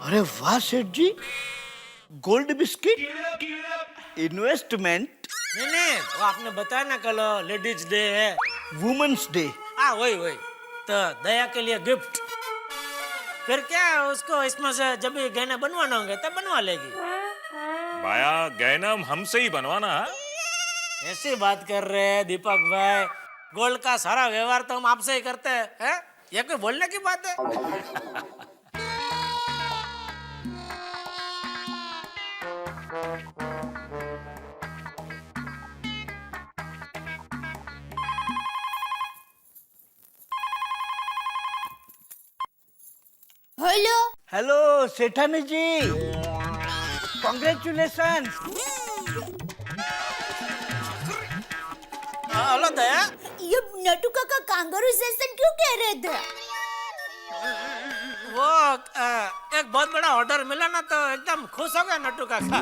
अरे वाह सेठ जी, गोल्ड बिस्किट इन्वेस्टमेंट। नहीं, वो आपने बताया ना कल लेडीज डे है, वुमेन्स डे। हाँ वही तो दया के लिए गिफ्ट। फिर क्या है, उसको इसमें से जब भी गहने बनवाना होंगे तब बनवा लेगी। भाया गहना हमसे ही बनवाना है? ऐसी बात कर रहे हैं दीपक भाई, गोल्ड का सारा व्यवहार तो हम आपसे ही करते हैं। ये कोई बोलने की बात है? हेलो हेलो सेठानी जी, कॉन्ग्रेचुलेशन। हेलो दया, ये नटू काका कांगारू सेशन क्यों कह रहे थे? वो एक बहुत बड़ा ऑर्डर मिला ना, तो एकदम खुश हो गया नट्टू काका।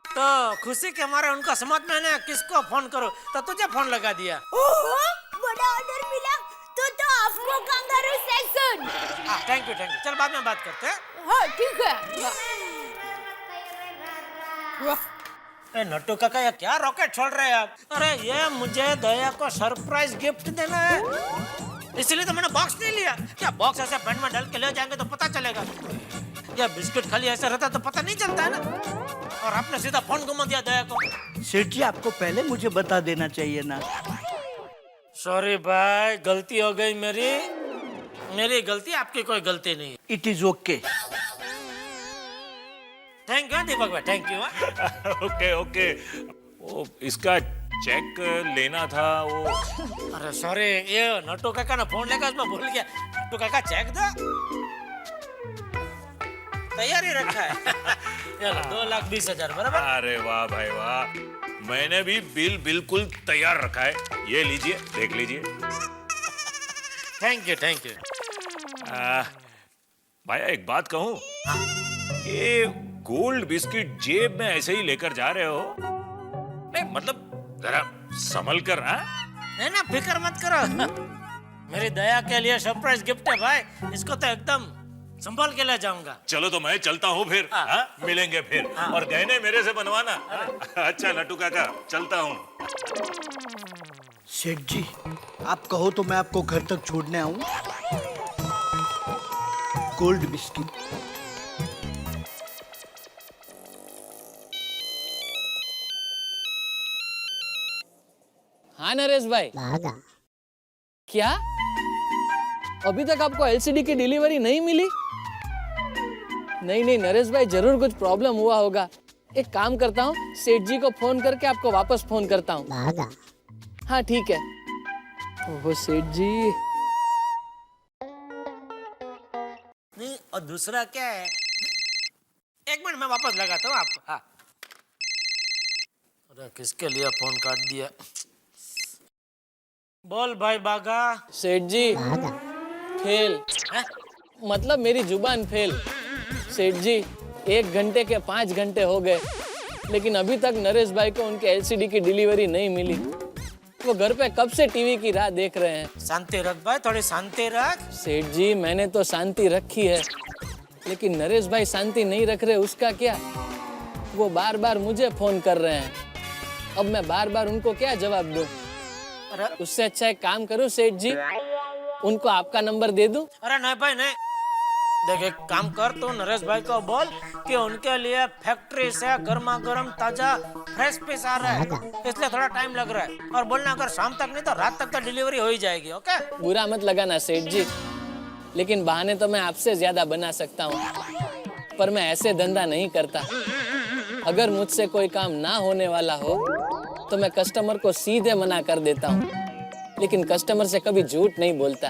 तो खुशी के मारे उनको समझ में नहीं किसको फोन करो, तो तुझे फोन लगा दिया। ओहो, बड़ा ऑर्डर मिला तो आपको कांगारू सेशन। थैंक यू चल बाद में बात करते हैं। हाँ ठीक है। नट्टू काका ये क्या रॉकेट छोड़ रहे हैं आप? अरे ये मुझे दया को सरप्राइज गिफ्ट देना है, इसलिए तो मैंने बॉक्स नहीं लिया। क्या बॉक्स ऐसे पेन में डाल के ले जाएंगे तो पता चलेगा? या बिस्किट खाली ऐसे रहता तो पता नहीं चलता है ना। और आपने सीधा फोन घुमा दिया दया को। सेठ जी आपको पहले मुझे बता देना चाहिए ना। सॉरी भाई, गलती हो गई मेरी गलती, आपकी कोई गलती नहीं। It is okay. Thank you Deepak भाई, थैंक यू। ओके। ओ, इसका चेक लेना था वो। अरे सॉरी, ये नटू काका ना फोन लेकर मैं भूल गया। नटू काका चेक दो, तैयारी रखा है। चलो 2,20,000 बराबर। अरे वाह भाई वाह, मैंने भी बिल बिल्कुल तैयार रखा है, ये लीजिए देख लीजिए। Thank you thank you. भाई एक बात कहूँ, ये गोल्ड बिस्किट जेब में ऐसे ही लेकर जा रहे हो? नहीं मतलब जरा संभल कर। नहीं ना, फिक्र मत करो। मेरी दया के लिए सरप्राइज गिफ्ट है भाई, इसको तो एकदम संभाल के ले जाऊंगा। चलो तो मैं चलता हूँ फिर। मिलेंगे फिर। और गहने मेरे से बनवाना। अच्छा नटू काका, चलता हूँ। सेठ जी, आप कहो तो मैं आपको घर तक छोड़ने आऊं। Gold biscuit. हाँ नरेश भाई, क्या अभी तक आपको एलसीडी की डिलीवरी नहीं मिली? नहीं नहीं नरेश भाई, जरूर कुछ प्रॉब्लम हुआ होगा। एक काम करता हूँ, सेठ जी को फोन करके आपको वापस फोन करता हूँ। हाँ ठीक है। ओहो सेठ जी। नहीं, और दूसरा क्या है, एक मिनट मैं वापस लगाता हूँ आपको। हाँ। अरे किसके लिए फोन काट दिया? बोल भाई बागा। सेठ जी फेल, मतलब मेरी जुबान फेल। सेठ जी 1 घंटे के 5 घंटे हो गए, लेकिन अभी तक नरेश भाई को उनके एलसीडी की डिलीवरी नहीं मिली। वो घर पे कब से टीवी की राह देख रहे हैं। शांति रख भाई, थोड़ी शांति रख। सेठ जी मैंने तो शांति रखी है, लेकिन नरेश भाई शांति नहीं रख रहे, उसका क्या? वो बार बार मुझे फोन कर रहे हैं, अब मैं बार बार उनको क्या जवाब दूं? उससे अच्छा एक काम करूं सेठ जी, उनको आपका नंबर दे दूं? अरे नहीं भाई नहीं, देख एक काम कर, तो नरेश भाई को बोल कि उनके लिए फैक्ट्री से गर्मा गर्म ताजा फ्रेश पीस आ रहा है, इसलिए थोड़ा टाइम लग रहा है। और बोलना अगर शाम तक नहीं तो रात तक तो डिलीवरी हो ही जाएगी। ओके? बुरा मत लगाना सेठ जी, लेकिन बहाने तो मैं आपसे ज्यादा बना सकता हूँ, पर मैं ऐसे धंधा नहीं करता। अगर मुझसे कोई काम ना होने वाला हो तो मैं कस्टमर को सीधे मना कर देता हूँ, लेकिन कस्टमर से कभी झूठ नहीं बोलता।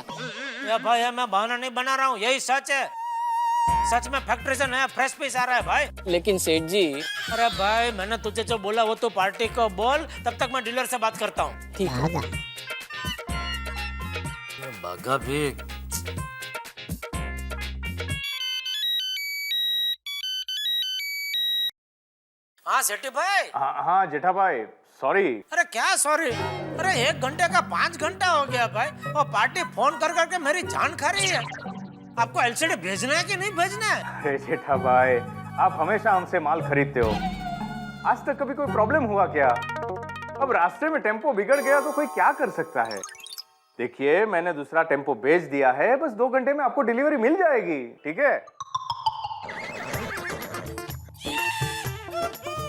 या भाई मैं बहाना नहीं बना रहा हूँ, यही सच है। सच में फैक्ट्री से नया फ्रेश पीस आ रहा है भाई। लेकिन सेठ जी। अरे भाई मैंने तुझे जो बोला वो तो पार्टी को बोल, तब तक मैं डीलर से बात करता हूँ। ठीक है। बागा भी। हाँ सेठी भाई। हाँ जेठा भाई, सॉरी। अरे क्या सॉरी? अरे 1 घंटे का 5 घंटा हो गया भाई, और पार्टी फोन कर करके मेरी जान खा रही है। आपको एलसीडी भेजना है कि नहीं भेजना है? अरे जेठा भाई, आप हमेशा हमसे माल खरीदते हो, आज तक कभी कोई प्रॉब्लम हुआ क्या? अब रास्ते में टेम्पो बिगड़ गया तो कोई क्या कर सकता है? देखिए मैंने दूसरा टेम्पो भेज दिया है, बस 2 घंटे में आपको डिलीवरी मिल जाएगी, ठीक है?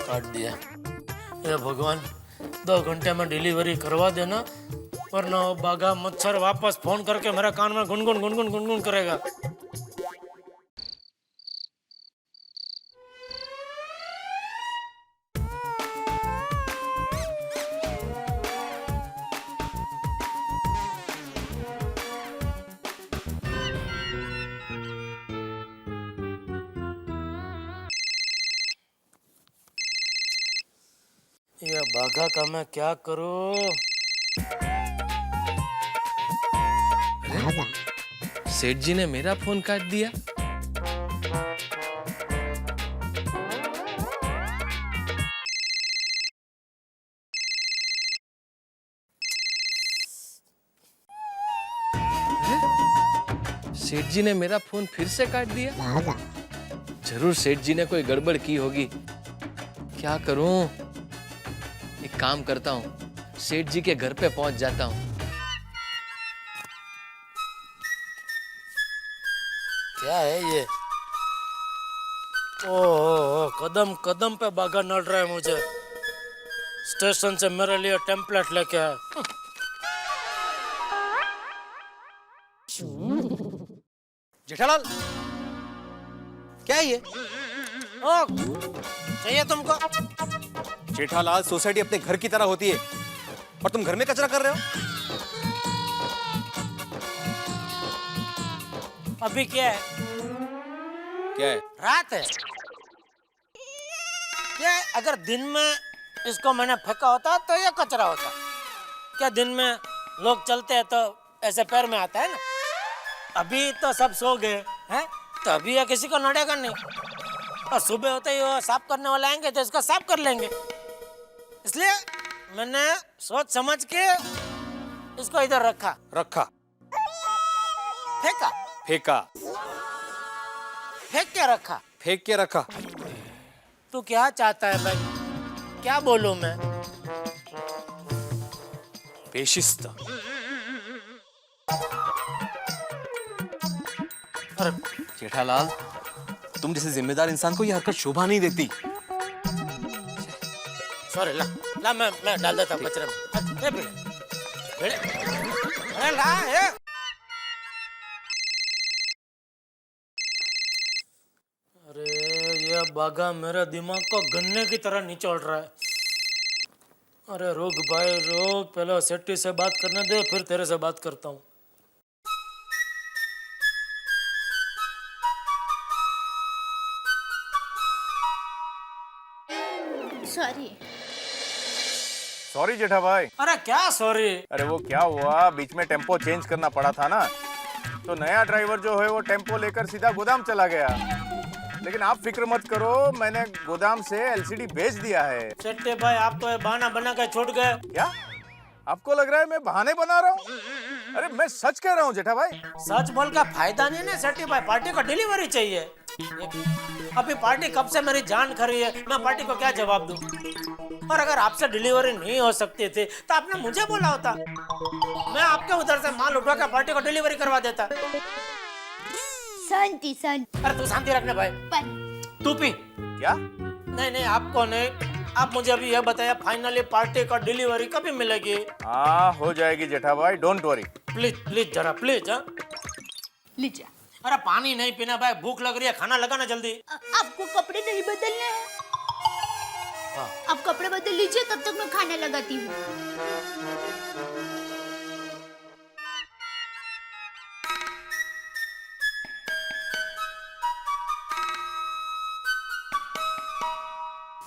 काट दिया। ये भगवान, 2 घंटे में डिलीवरी करवा देना, वरना बागा मच्छर वापस फोन करके मेरे कान में गुनगुन गुनगुन गुनगुन करेगा। ये बागा का मैं क्या करूं? सेठ जी ने मेरा फोन काट दिया। सेठ जी ने मेरा फोन फिर से काट दिया। जरूर सेठ जी ने कोई गड़बड़ की होगी। क्या करूं? एक काम करता हूं, सेठ जी के घर पे पहुंच जाता हूं। क्या है ये? ओह, कदम कदम पे बागा नड़ रहा है मुझे। स्टेशन से मेरे लिए टेम्पलेट लेके आया। जेठालाल, क्या है ये? ओ, चाहिए तुमको? जेठालाल, सोसाइटी अपने घर की तरह होती है, और तुम घर में कचरा कर रहे हो? अभी क्या है? क्या है? रात है। क्या अगर दिन में इसको मैंने फेंका होता तो ये कचरा होता। क्या दिन में लोग चलते हैं तो ऐसे पैर में आता है ना। अभी तो सब सो गए हैं, तो अभी ये किसी को नड़ेगा नहीं। और सुबह होते ही वो साफ करने वाले आएंगे तो इसको साफ कर लेंगे। इसलिए मैंने सोच समझ के इसको इधर रखा। फेंका फेंक के रखा। तू क्या चाहता है भाई? क्या बोलूं मैं? बेशिस्त। अरे जेठालाल, तुम जैसे जिम्मेदार इंसान को यह हरकत शोभा नहीं देती। सॉरी, ला मैं डाल देता हूँ कचरे में। अरे ला ये। अरे ये बागा मेरे दिमाग को गन्ने की तरह निचोड़ रहा है। अरे रुक भाई रुक, पहले सेट्टी से बात करने दे, फिर तेरे से बात करता हूँ। सॉरी जेठा भाई। अरे क्या सॉरी? अरे वो क्या हुआ, बीच में टेम्पो चेंज करना पड़ा था ना, तो नया ड्राइवर जो है वो टेम्पो लेकर सीधा गोदाम चला गया। लेकिन आप फिक्र मत करो, मैंने गोदाम से एलसीडी भेज दिया है। सेट्टी भाई आप तो बहाना बना के छोड़ गए। क्या आपको लग रहा है मैं बहाने बना रहा हूँ? अरे मैं सच कह रहा हूँ जेठा भाई। सच बोल का फायदा नहीं ना सेट्टी भाई, पार्टी को डिलीवरी चाहिए। अभी पार्टी कब से मेरी जान खा रही है, मैं पार्टी को क्या जवाब दूं? और अगर आपसे डिलीवरी नहीं हो सकती थी तो आपने मुझे बोला होता, मैं आपके उधर से माल उठवा कर पार्टी को डिलीवरी करवा देता। शांति शांति। अरे तू शांति रखने भाई। तू पी। क्या? नहीं आपको नहीं, आप मुझे अभी यह बताया फाइनली पार्टी का डिलीवरी कभी मिलेगी? हाँ हो जाएगी जेठा भाई, डोंट वरी। प्लीज जरा प्लीज। लीजिए। अरे पानी नहीं पीना भाई, भूख लग रही है, खाना लगाना जल्दी। आपको कपड़े नहीं बदलने हैं? आप कपड़े बदल लीजिए, तब तक मैं खाना लगाती हूँ।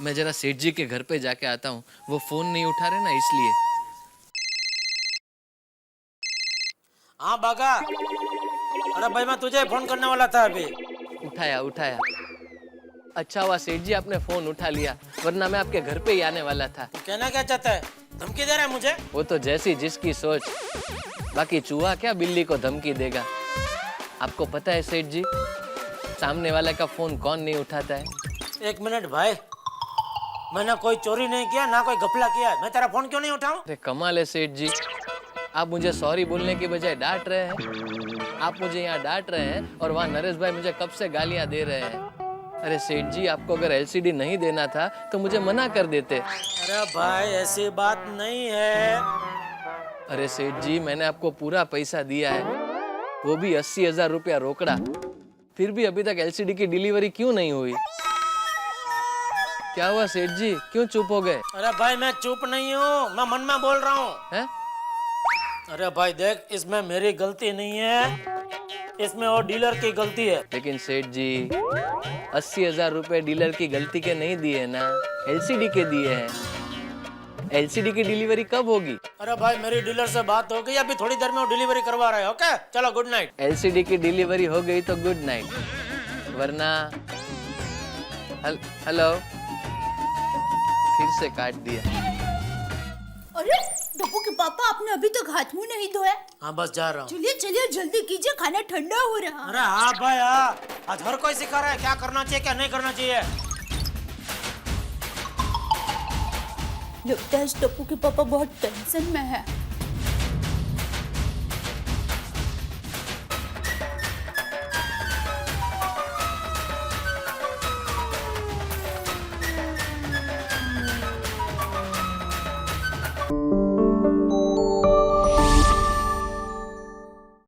मैं जरा सेठ जी के घर पे जाके आता हूँ, वो फोन नहीं उठा रहे ना इसलिए। हाँ बागा। अरे भाई मैं तुझे फोन करने वाला था अभी। उठाया। अच्छा हुआ सेठ जी आपने फोन उठा लिया, वरना मैं आपके घर पे ही आने वाला था। कहना क्या चाहता है? धमकी दे रहा है मुझे? वो तो जैसी जिसकी सोच, बाकी चूहा क्या बिल्ली को धमकी देगा। आपको पता है सेठ जी, सामने वाले का फोन कौन नहीं उठाता है? एक मिनट भाई, मैंने कोई चोरी नहीं किया ना कोई घपला किया है, मैं तेरा फोन क्यों नहीं उठाऊं? अरे कमाल है सेठ जी, आप मुझे सॉरी बोलने की बजाय डांट रहे हैं। आप मुझे यहाँ डांट रहे हैं और वहाँ नरेश भाई मुझे कब से गालियाँ दे रहे हैं। अरे सेठ जी, आपको अगर एलसीडी नहीं देना था तो मुझे मना कर देते। अरे भाई ऐसी बात नहीं है। अरे सेठ जी, मैंने आपको पूरा पैसा दिया है, वो भी 80,000 रुपया रोकड़ा, फिर भी अभी तक एलसीडी की डिलीवरी क्यों नहीं हुई? क्या हुआ सेठ जी, क्यों चुप हो गए? अरे भाई मैं चुप नहीं हूँ, मैं मन में बोल रहा हूँ। हैं? अरे भाई देख, इसमें मेरी गलती नहीं है, इसमें वो डीलर की गलती है। लेकिन सेठ जी, 80,000 रुपए डीलर की गलती के नहीं दिए ना, एलसीडी के दिए हैं। एलसीडी की डिलीवरी कब होगी? अरे भाई मेरी डीलर से बात हो गई, अभी थोड़ी देर में वो डिलीवरी करवा रहे हैं। ओके चलो गुड नाइट। एलसीडी की डिलीवरी हो गई तो गुड नाइट, वरना हेलो, फिर से काट दिया। अरे डब्बू के पापा, आपने अभी तक हाथ मुंह नहीं धोया? हाँ बस जा रहा हूँ। चलिए जल्दी कीजिए, खाना ठंडा हो रहा। अरे हाँ भाई हाँ, आज हर कोई सिखा रहा है क्या करना चाहिए क्या नहीं करना चाहिए। लगता है डब्बू के पापा बहुत टेंशन में है।